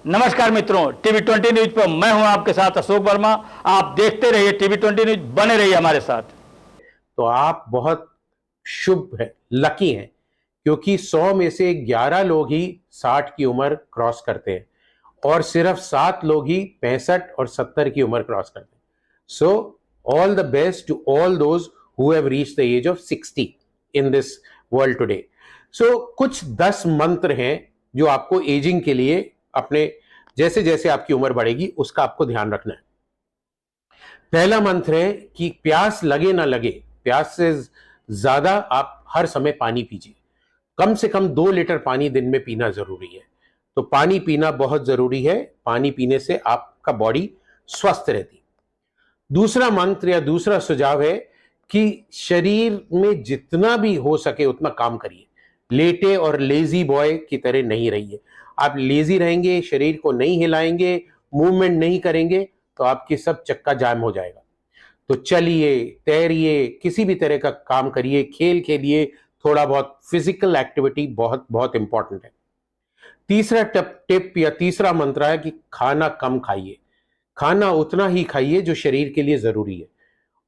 नमस्कार मित्रों, TV 20 news पर मैं हूं आपके साथ अशोक वर्मा। आप देखते रहिए टीवी 20 न्यूज, बने रहिए हमारे साथ। तो आप बहुत शुभ है, लकी हैं, क्योंकि 100 में से 11 लोग ही 60 की उम्र क्रॉस करते हैं और सिर्फ 7 लोग ही 65 और 70 की उम्र क्रॉस करते हैं। So all the best to all those who have reached the age of 60 in this world today. So कुछ 10 मंत्र हैं जो आपको एजिंग के लिए अपने जैसे जैसे आपकी उम्र बढ़ेगी उसका आपको ध्यान रखना है। पहला मंत्र है कि प्यास लगे ना लगे, प्यास से ज्यादा आप हर समय पानी पीजिए। कम से कम 2 लीटर पानी दिन में पीना जरूरी है। तो पानी पीना बहुत जरूरी है। पानी पीने से आपका बॉडी स्वस्थ रहती। दूसरा मंत्र या दूसरा सुझाव है कि शरीर में जितना भी हो सके उतना काम करिए। लेटे और लेजी बॉय की तरह नहीं रहिए। आप लेजी रहेंगे, शरीर को नहीं हिलाएंगे, मूवमेंट नहीं करेंगे तो आपकी सब चक्का जाम हो जाएगा। तो चलिए, तैरिए, किसी भी तरह का काम करिए, खेल खेलिए, थोड़ा बहुत फिजिकल एक्टिविटी बहुत बहुत इंपॉर्टेंट है। तीसरा टिप या तीसरा मंत्र है कि खाना कम खाइए। खाना उतना ही खाइए जो शरीर के लिए जरूरी है।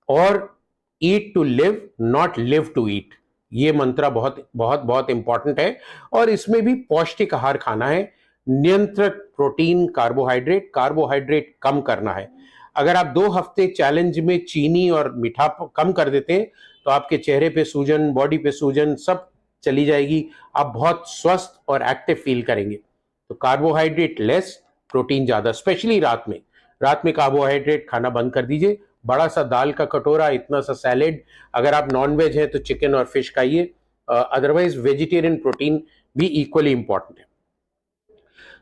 और eat to live, not live to eat, ये मंत्र बहुत बहुत बहुत इंपॉर्टेंट है। और इसमें भी पौष्टिक आहार खाना है। नियंत्रित प्रोटीन, कार्बोहाइड्रेट कार्बोहाइड्रेट कम करना है। अगर आप 2 हफ्ते चैलेंज में चीनी और मीठा कम कर देते हैं तो आपके चेहरे पे सूजन, बॉडी पे सूजन सब चली जाएगी। आप बहुत स्वस्थ और एक्टिव फील करेंगे। तो कार्बोहाइड्रेट लेस, प्रोटीन ज्यादा, स्पेशली रात में। रात में कार्बोहाइड्रेट खाना बंद कर दीजिए। बड़ा सा दाल का कटोरा, इतना सा सैलेड, अगर आप नॉन वेज है तो चिकन और फिश खाइए। अदरवाइज वेजिटेरियन प्रोटीन भी इक्वली इंपॉर्टेंट है।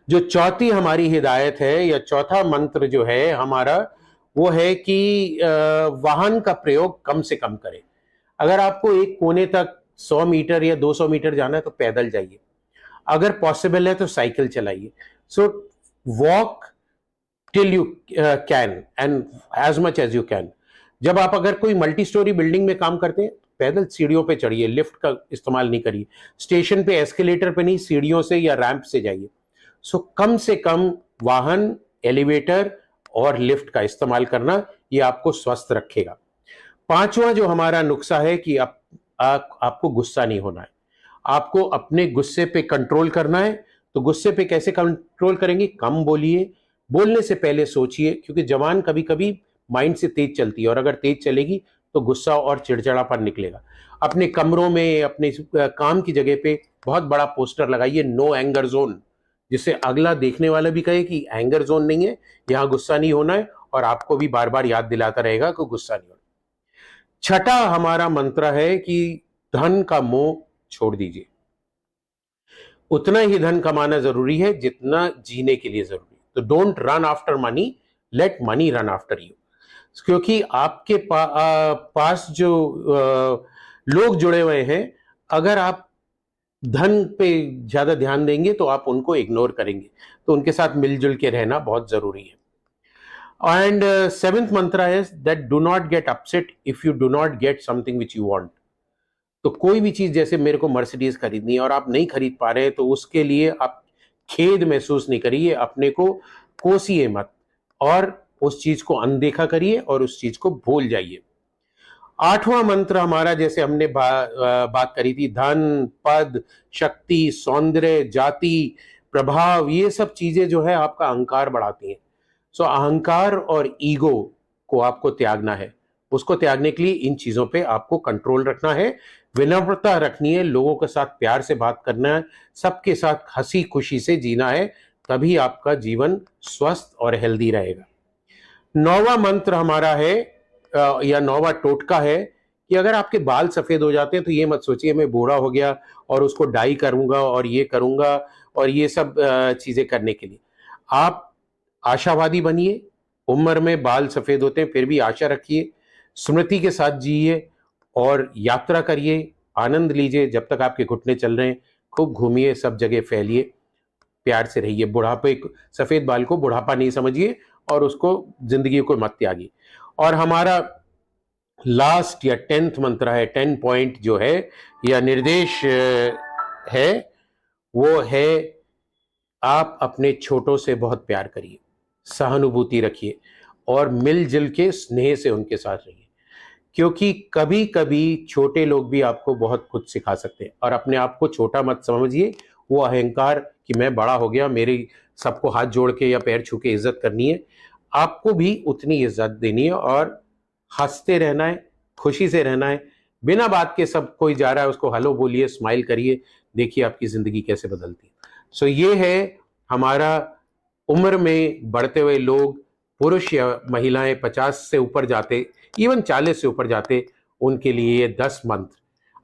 जो चौथी हमारी हिदायत है या चौथा मंत्र जो है हमारा, वो है कि वाहन का प्रयोग कम से कम करें। अगर आपको एक कोने तक 100 मीटर या 200 मीटर जाना है तो पैदल जाइए। अगर पॉसिबल है तो साइकिल चलाइए। So walk till you can and as much as you can. जब आप अगर कोई मल्टी स्टोरी बिल्डिंग में काम करते हैं, पैदल सीढ़ियों पे चढ़िए, लिफ्ट का इस्तेमाल नहीं करिए। स्टेशन पे एस्केलेटर पे नहीं, सीढ़ियों से या रैंप से जाइए। सो कम से कम वाहन, एलिवेटर और लिफ्ट का इस्तेमाल करना, ये आपको स्वस्थ रखेगा। पांचवा जो हमारा नुस्खा है कि आपको गुस्सा नहीं होना है। आपको अपने गुस्से पे कंट्रोल करना है। तो गुस्से पे कैसे कंट्रोल करेंगे? कम बोलिए, बोलने से पहले सोचिए, क्योंकि जबान कभी कभी माइंड से तेज चलती है और अगर तेज चलेगी तो गुस्सा और चिड़चिड़ापन निकलेगा। अपने कमरों में, अपने काम की जगह पे बहुत बड़ा पोस्टर लगाइए, नो एंगर जोन, जिससे अगला देखने वाला भी कहे कि एंगर जोन नहीं है, यहां गुस्सा नहीं होना है, और आपको भी बार बार याद दिलाता रहेगा कि गुस्सा नहीं होना। छठा हमारा मंत्र है कि धन का मोह छोड़ दीजिए। उतना ही धन कमाना जरूरी है जितना जीने के लिए जरूरी है। तो don't run after money, late money run after you. क्योंकि आपके पास जो लोग जुड़े हुए हैं, अगर आप धन पे ज्यादा ध्यान देंगे तो आप उनको इग्नोर करेंगे। तो उनके साथ मिलजुल के रहना बहुत जरूरी है। एंड सेवेंथ मंत्र है that do not get upset if you do not get something which you want. तो कोई भी चीज, जैसे मेरे को मर्सिडीज खरीदनी है और आप नहीं खरीद पा रहे हैं, तो उसके लिए आप खेद महसूस नहीं करिए, अपने को कोसिए मत और उस चीज को अनदेखा करिए और उस चीज को भूल जाइए। आठवां मंत्र हमारा, जैसे हमने बात करी थी, धन, पद, शक्ति, सौंदर्य, जाति, प्रभाव, ये सब चीजें जो है आपका अहंकार बढ़ाती हैं। सो अहंकार और ईगो को आपको त्यागना है। उसको त्यागने के लिए इन चीजों पे आपको कंट्रोल रखना है, विनम्रता रखनी है, लोगों के साथ प्यार से बात करना है, सबके साथ हंसी खुशी से जीना है। तभी आपका जीवन स्वस्थ और हेल्दी रहेगा। 9वां मंत्र हमारा है या 9वां टोटका है कि अगर आपके बाल सफेद हो जाते हैं तो ये मत सोचिए मैं बूढ़ा हो गया और उसको डाई करूंगा और ये करूंगा और ये सब चीजें करने के लिए। आप आशावादी बनिए। उम्र में बाल सफेद होते हैं फिर भी आशा रखिए, स्मृति के साथ जिए और यात्रा करिए, आनंद लीजिए। जब तक आपके घुटने चल रहे हैं खूब घूमिए, सब जगह फैलिए, प्यार से रहिए। बुढ़ापे, सफेद बाल को बुढ़ापा नहीं समझिए और उसको, जिंदगी को मत त्यागिए। और हमारा लास्ट या 10th मंत्र है, 10 पॉइंट जो है या निर्देश है, वो है आप अपने छोटों से बहुत प्यार करिए, सहानुभूति रखिए और मिलजुल के स्नेह से उनके साथ रहिए, क्योंकि कभी कभी छोटे लोग भी आपको बहुत कुछ सिखा सकते हैं। और अपने आप को छोटा मत समझिए, वो अहंकार कि मैं बड़ा हो गया, मेरी सबको हाथ जोड़ के या पैर छू के इज्जत करनी है। आपको भी उतनी इज्जत देनी है और हंसते रहना है, खुशी से रहना है। बिना बात के सब कोई जा रहा है उसको हेलो बोलिए, स्माइल करिए, देखिए आपकी जिंदगी कैसे बदलती है। सो ये है हमारा उम्र में बढ़ते हुए लोग, पुरुष या महिलाएं 50 से ऊपर जाते, इवन 40 से ऊपर जाते, उनके लिए ये 10 मंत्र।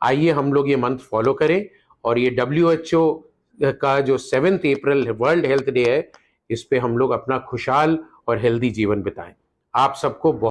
आइए हम लोग ये मंत्र फॉलो करें और ये WHO का जो 7 अप्रैल वर्ल्ड हेल्थ डे है, इस पे हम लोग अपना खुशहाल और हेल्दी जीवन बिताएं। आप सबको